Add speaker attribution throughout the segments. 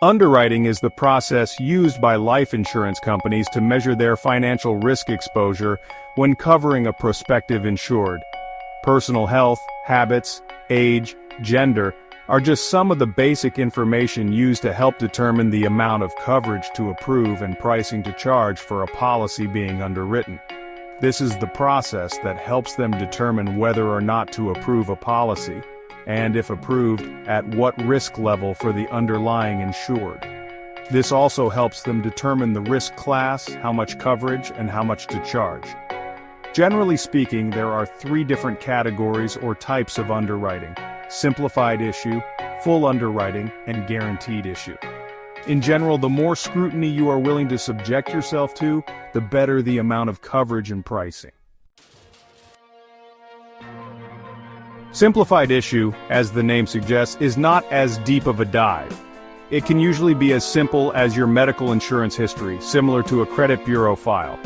Speaker 1: Underwriting is the process used by life insurance companies to measure their financial risk exposure when covering a prospective insured. Personal health, habits, age, gender are just some of the basic information used to help determine the amount of coverage to approve and pricing to charge for a policy being underwritten. This is the process that helps them determine whether or not to approve a policy, and if approved, at what risk level for the underlying insured. This also helps them determine the risk class, how much coverage, and how much to charge. Generally speaking, there are three different categories or types of underwriting: simplified issue, full underwriting, and guaranteed issue. In general, the more scrutiny you are willing to subject yourself to, the better the amount of coverage and pricing. Simplified issue, as the name suggests, is not as deep of a dive. It can usually be as simple as your medical insurance history, similar to a credit bureau file.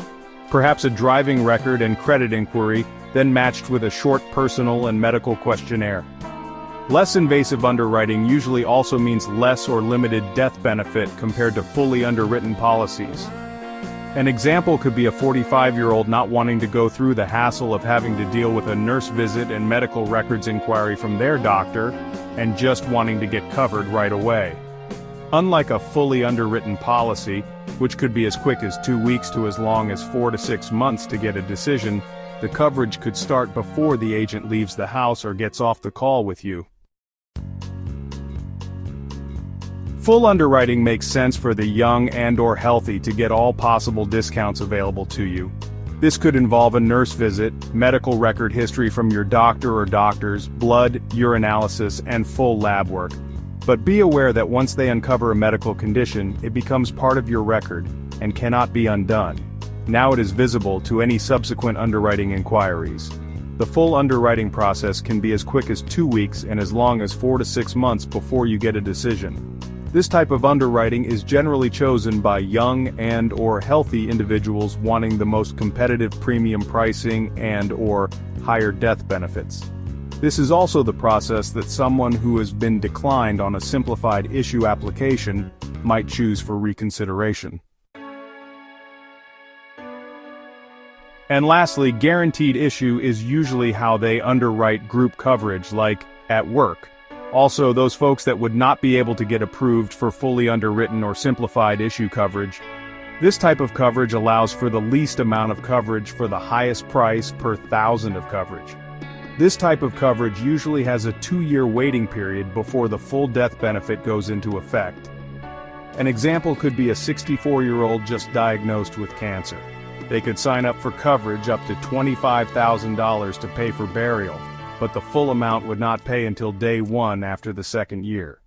Speaker 1: Perhaps a driving record and credit inquiry, then matched with a short personal and medical questionnaire. Less invasive underwriting usually also means less or limited death benefit compared to fully underwritten policies. An example could be a 45-year-old not wanting to go through the hassle of having to deal with a nurse visit and medical records inquiry from their doctor, and just wanting to get covered right away. Unlike a fully underwritten policy, which could be as quick as 2 weeks to as long as 4 to 6 months to get a decision, the coverage could start before the agent leaves the house or gets off the call with you. Full underwriting makes sense for the young and/or healthy to get all possible discounts available to you. This could involve a nurse visit, medical record history from your doctor or doctors, blood, urinalysis, and full lab work. But be aware that once they uncover a medical condition, it becomes part of your record and cannot be undone. Now it is visible to any subsequent underwriting inquiries. The full underwriting process can be as quick as 2 weeks and as long as 4 to 6 months before you get a decision. This type of underwriting is generally chosen by young and/or healthy individuals wanting the most competitive premium pricing and/or higher death benefits. This is also the process that someone who has been declined on a simplified issue application might choose for reconsideration. And lastly, guaranteed issue is usually how they underwrite group coverage, like at work. Also, those folks that would not be able to get approved for fully underwritten or simplified issue coverage. This type of coverage allows for the least amount of coverage for the highest price per thousand of coverage. This type of coverage usually has a 2-year waiting period before the full death benefit goes into effect. An example could be a 64-year-old just diagnosed with cancer. They could sign up for coverage up to $25,000 to pay for burial, but the full amount would not pay until day 1 after the 2nd year.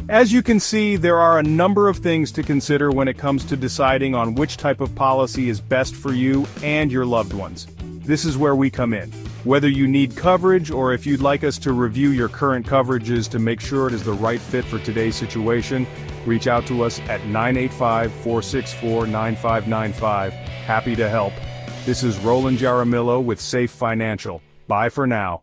Speaker 1: As you can see, there are a number of things to consider when it comes to deciding on which type of policy is best for you and your loved ones. This is where we come in. Whether you need coverage or if you'd like us to review your current coverages to make sure it is the right fit for today's situation, reach out to us at 985-464-9595. Happy to help. This is Roland Jaramillo with Safe Financial. Bye for now.